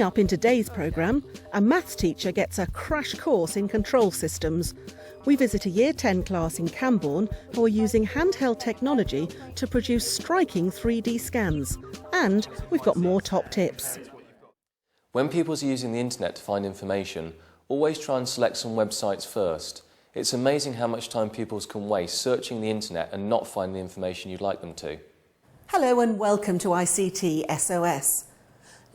up in today's programme, a maths teacher gets a crash course in control systems. We visit a Year 10 class in Camborne who are using handheld technology to produce striking 3D scans. And we've got more top tips. When pupils are using the internet to find information, always try and select some websites first. It's amazing how much time pupils can waste searching the internet and not finding the information you'd like them to. Hello and welcome to ICT SOS.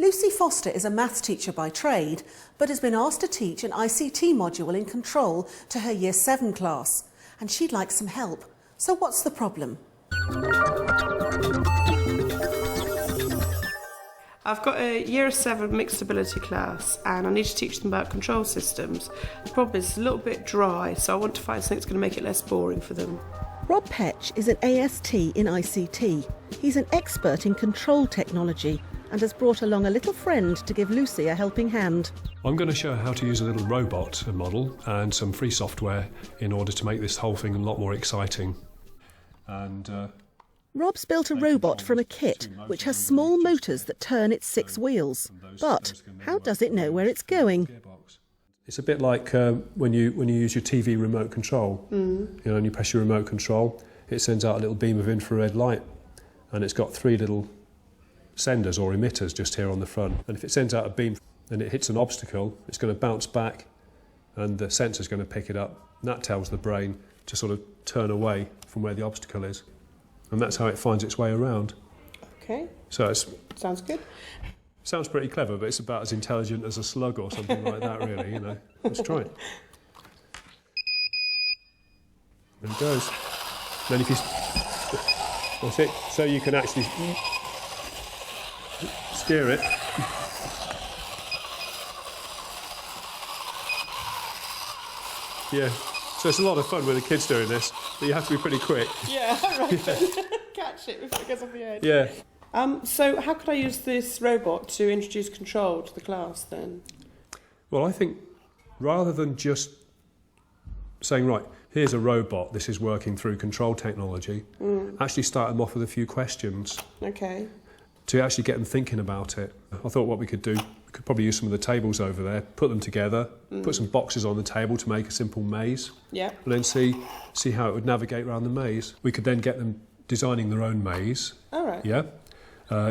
Lucy Foster is a maths teacher by trade, but has been asked to teach an ICT module in control to her Year 7 class, and she'd like some help. So what's the problem? I've got a Year 7 mixed ability class and I need to teach them about control systems. The problem is it's a little bit dry, so I want to find something that's going to make it less boring for them. Rob Petch is an AST in ICT. He's an expert in control technology and has brought along a little friend to give Lucy a helping hand. I'm going to show her how to use a little robot model and some free software in order to make this whole thing a lot more exciting. Rob's built a robot from a kit which has small motors that turn its 6 wheels. But how does it know where it's going? It's a bit like when you use your TV remote control. You know, and you press your remote control, it sends out a little beam of infrared light, and it's got 3 little senders or emitters just here on the front. And if it sends out a beam and it hits an obstacle, it's going to bounce back, and the sensor's going to pick it up. And that tells the brain to sort of turn away from where the obstacle is. And that's how it finds its way around. Okay. So Sounds good. Sounds pretty clever, but it's about as intelligent as a slug or something like that, really, you know. Let's try it. There it goes. Then if you... That's it. So you can actually steer it. Yeah. So it's a lot of fun with the kids doing this, but you have to be pretty quick. Yeah, right. Yeah. Catch it before it goes off your head. Yeah. So how could I use this robot to introduce control to the class then? Well, I think rather than just saying, right, here's a robot, this is working through control technology, actually start them off with a few questions. Okay. To actually get them thinking about it. I thought what we could do, we could probably use some of the tables over there, put them together, put some boxes on the table to make a simple maze, Yeah. and then see how it would navigate around the maze. We could then get them designing their own maze. All right. Yeah.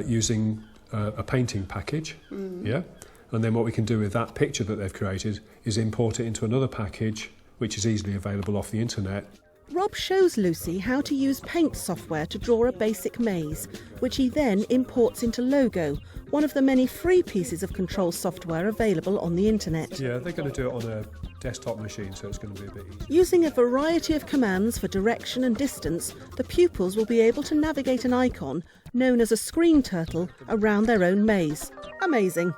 Using a painting package. Yeah. And then what we can do with that picture that they've created is import it into another package, which is easily available off the internet. Rob shows Lucy how to use paint software to draw a basic maze, which he then imports into Logo, one of the many free pieces of control software available on the internet. Yeah, they're going to do it on a desktop machine, so it's going to be a bit easier. Using a variety of commands for direction and distance, the pupils will be able to navigate an icon, known as a screen turtle, around their own maze. Amazing.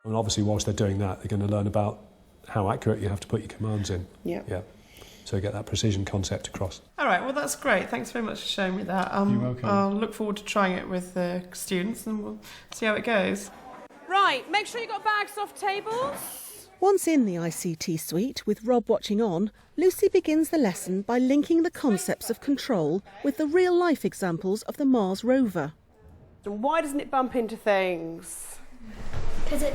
And obviously, whilst they're doing that, they're going to learn about how accurate you have to put your commands in. Yeah. Yeah. So you get that precision concept across. All right, well, that's great. Thanks very much for showing me that. You're welcome. I'll look forward to trying it with the students and we'll see how it goes. Right, make sure you've got bags off tables. Once in the ICT suite, with Rob watching on, Lucy begins the lesson by linking the concepts of control with the real-life examples of the Mars rover. And why doesn't it bump into things? Because it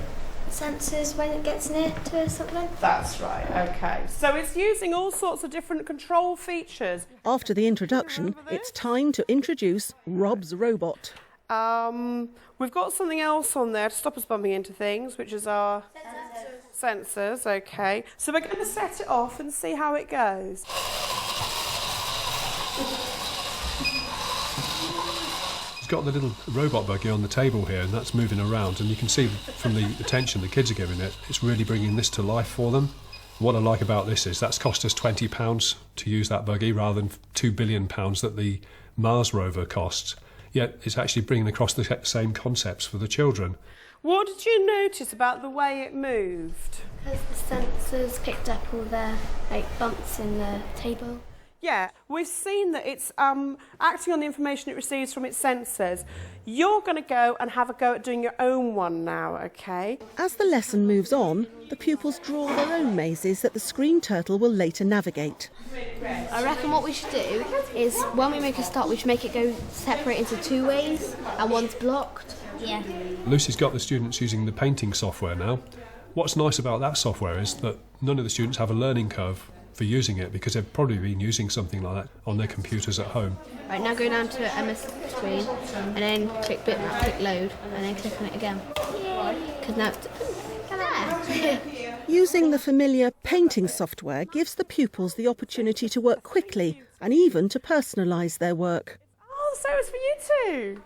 senses when it gets near to something. That's right, okay. So it's using all sorts of different control features. After the introduction, it's time to introduce Rob's robot. We've got something else on there to stop us bumping into things, which is our sensors, okay. So we're going to set it off and see how it goes. It's got the little robot buggy on the table here, and that's moving around, and you can see from the attention the kids are giving it, it's really bringing this to life for them. What I like about this is that's cost us £20 to use that buggy rather than £2 billion that the Mars rover costs. Yet it's actually bringing across the same concepts for the children. What did you notice about the way it moved? Because the sensors picked up all the bumps in the table. Yeah, we've seen that it's acting on the information it receives from its sensors. You're going to go and have a go at doing your own one now, OK? As the lesson moves on, the pupils draw their own mazes that the screen turtle will later navigate. I reckon what we should do is, when we make a start, we should make it go separate into 2 ways, and one's blocked. Yeah. Lucy's got the students using the painting software now. What's nice about that software is that none of the students have a learning curve for using it because they've probably been using something like that on their computers at home. Right, now go down to Emma's screen and then click bitmap, click load, and then click on it again. Because now it's there. Using the familiar painting software gives the pupils the opportunity to work quickly and even to personalise their work. Oh, so it's for you too.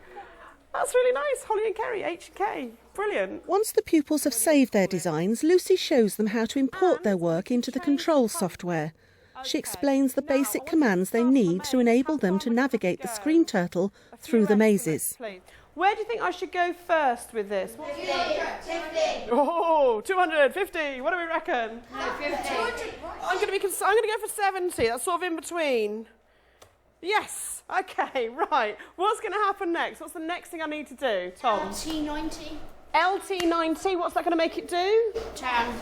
That's really nice. Holly and Kerry, H&K. Brilliant. Once the pupils have saved their designs, Lucy shows them how to import their work into the control software. She explains the basic commands they need to enable them to navigate the screen turtle through the mazes. Where do you think I should go first with this? 50. Oh, 250. What do we reckon? 50. I'm going to go for 70. That's sort of in between. Yes. Okay, right. What's going to happen next? What's the next thing I need to do, Tom? LT90. LT90. What's that going to make it do? Turn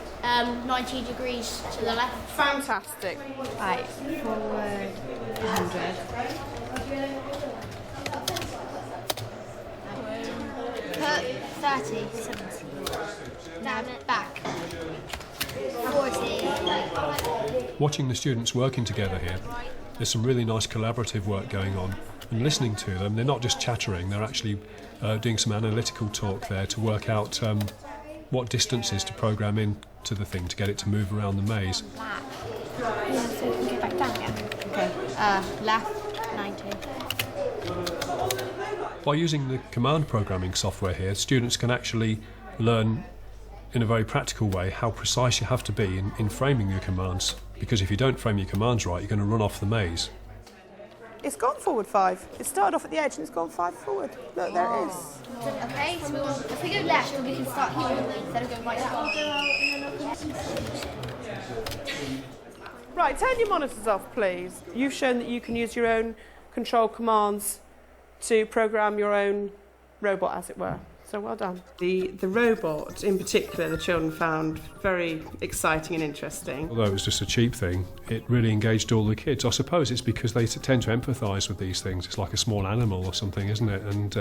90 degrees to the left. Fantastic. Right, forward 100. 30, 70. Down it, back. 40. Watching the students working together here, there's some really nice collaborative work going on. And listening to them, they're not just chattering, they're actually doing some analytical talk there to work out what distances to program into the thing to get it to move around the maze. Yeah, so we can go back down again. Okay. Left, 90. By using the command programming software here, students can actually learn in a very practical way how precise you have to be in framing your commands, because if you don't frame your commands right, you're going to run off the maze. It's gone forward 5. It started off at the edge and it's gone 5 forward. Look, there it is. Okay, so if we go left, we can start here instead of going right down. Right, turn your monitors off, please. You've shown that you can use your own control commands to program your own robot, as it were. So well done. The robot, in particular, the children found very exciting and interesting. Although it was just a cheap thing, it really engaged all the kids. I suppose it's because they tend to empathise with these things. It's like a small animal or something, isn't it? And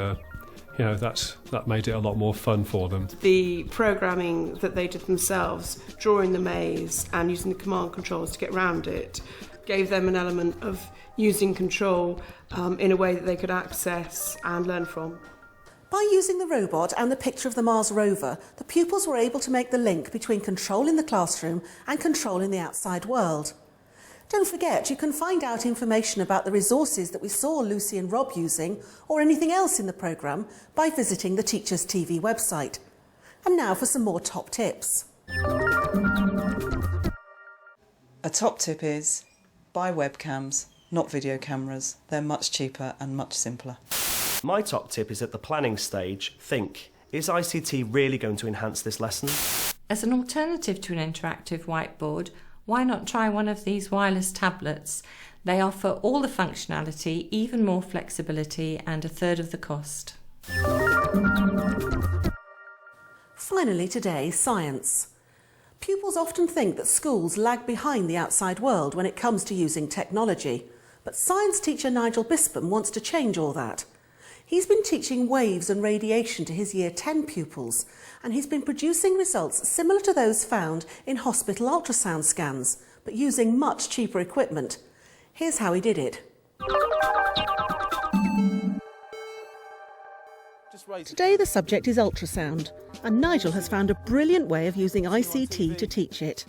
that made it a lot more fun for them. The programming that they did themselves, drawing the maze and using the command controls to get around it, gave them an element of using control in a way that they could access and learn from. By using the robot and the picture of the Mars rover, the pupils were able to make the link between control in the classroom and control in the outside world. Don't forget, you can find out information about the resources that we saw Lucy and Rob using, or anything else in the programme, by visiting the Teachers TV website. And now for some more top tips. A top tip is buy webcams, not video cameras. They're much cheaper and much simpler. My top tip is at the planning stage, think, is ICT really going to enhance this lesson? As an alternative to an interactive whiteboard, why not try one of these wireless tablets? They offer all the functionality, even more flexibility, and a third of the cost. Finally today, science. Pupils often think that schools lag behind the outside world when it comes to using technology, but science teacher Nigel Bispam wants to change all that. He's been teaching waves and radiation to his Year 10 pupils, and he's been producing results similar to those found in hospital ultrasound scans, but using much cheaper equipment. Here's how he did it. Today the subject is ultrasound, and Nigel has found a brilliant way of using ICT to teach it.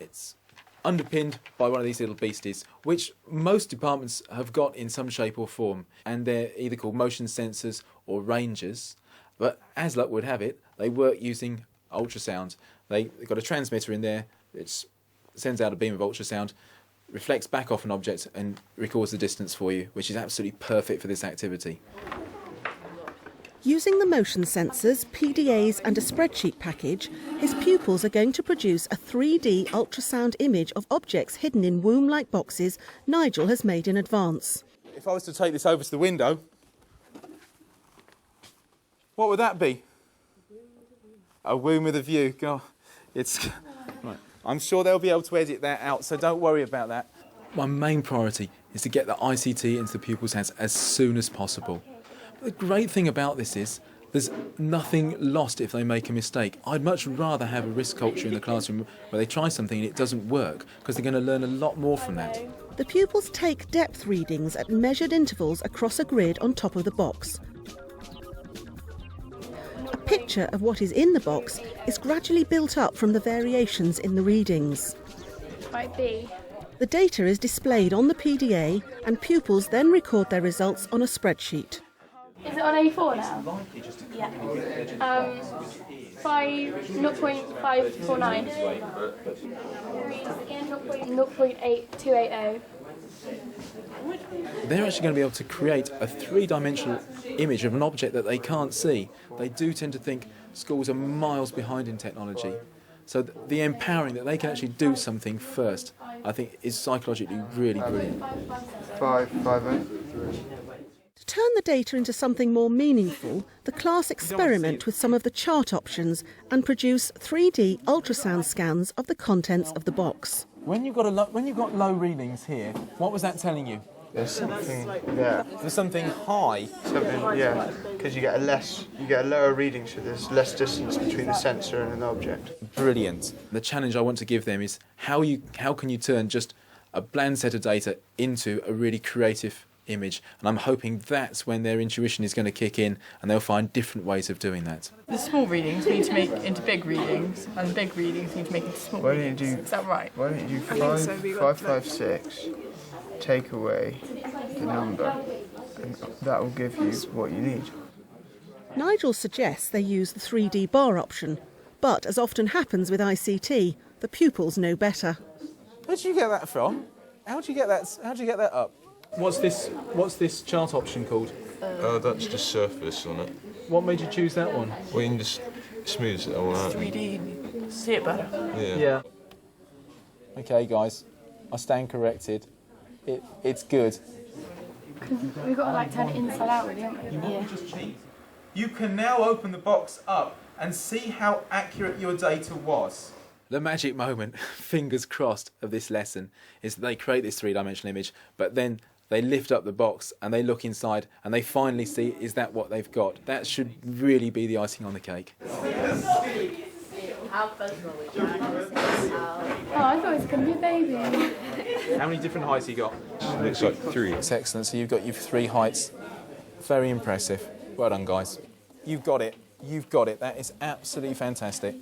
It's underpinned by one of these little beasties, which most departments have got in some shape or form, and they're either called motion sensors or rangers, but as luck would have it, they work using ultrasound. They've got a transmitter in there which sends out a beam of ultrasound, reflects back off an object and records the distance for you, which is absolutely perfect for this activity. Using the motion sensors, PDAs and a spreadsheet package, his pupils are going to produce a 3D ultrasound image of objects hidden in womb-like boxes Nigel has made in advance. If I was to take this over to the window, what would that be? A womb with a view. God, it's... Right. I'm sure they'll be able to edit that out, so don't worry about that. My main priority is to get the ICT into the pupils' hands as soon as possible. The great thing about this is There's nothing lost if they make a mistake. I'd much rather have a risk culture in the classroom where they try something and it doesn't work, because they're going to learn a lot more from that. The pupils take depth readings at measured intervals across a grid on top of the box. A picture of what is in the box is gradually built up from the variations in the readings. Right, B. The data is displayed on the PDA and pupils then record their results on a spreadsheet. Is it on A4 now? Yeah. 0.549. 0.8280. They're actually going to be able to create a three-dimensional image of an object that they can't see. They do tend to think schools are miles behind in technology. So the empowering that they can actually do something first, I think, is psychologically really brilliant. 550. To turn the data into something more meaningful, the class experiment with some of the chart options and produce 3D ultrasound scans of the contents of the box. When you've got low readings here, what was that telling you? There's something there. There's something high. Something, yeah, because you get a lower reading, so there's less distance between the sensor and an object. Brilliant. The challenge I want to give them is how can you turn just a bland set of data into a really creative image, and I'm hoping that's when their intuition is going to kick in and they'll find different ways of doing that. The small readings need to make into big readings, and the big readings need to make into small readings. Is that right? Why don't you do 556, take away the number, and that will give you what you need. Nigel suggests they use the 3D bar option, but as often happens with ICT, the pupils know better. Where did you get that from? How did you get that up? What's this chart option called? That's the surface on it. What made you choose that one? We can just smooth it all out. 3D, see it better. Yeah. Okay, guys, I stand corrected. It's good. We've got to turn it inside out, really, haven't we? You want to just cheat? You can now open the box up and see how accurate your data was. The magic moment, fingers crossed, of this lesson is that they create this three-dimensional image, but then they lift up the box and they look inside and they finally see, is that what they've got? That should really be the icing on the cake. Oh, I thought it was going to be a baby. How many different heights you got? Looks like 3. It's excellent. So you've got your 3 heights. Very impressive. Well done, guys. You've got it. You've got it. That is absolutely fantastic.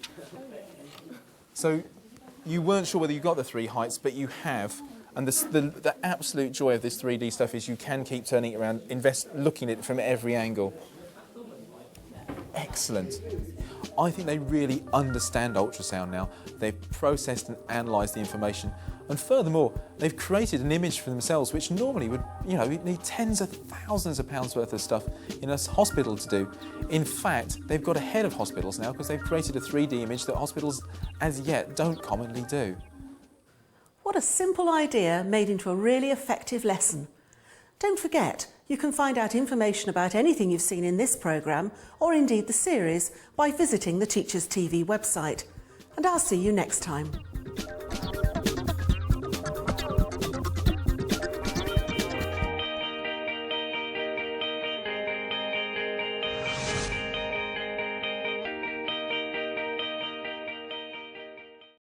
So you weren't sure whether you got the 3 heights, but you have. And the absolute joy of this 3D stuff is you can keep turning it around, looking at it from every angle. Excellent. I think they really understand ultrasound now. They've processed and analysed the information. And furthermore, they've created an image for themselves, which normally would, need tens of thousands of pounds worth of stuff in a hospital to do. In fact, they've got ahead of hospitals now because they've created a 3D image that hospitals, as yet, don't commonly do. What a simple idea made into a really effective lesson. Don't forget, you can find out information about anything you've seen in this programme, or indeed the series, by visiting the Teachers TV website. And I'll see you next time.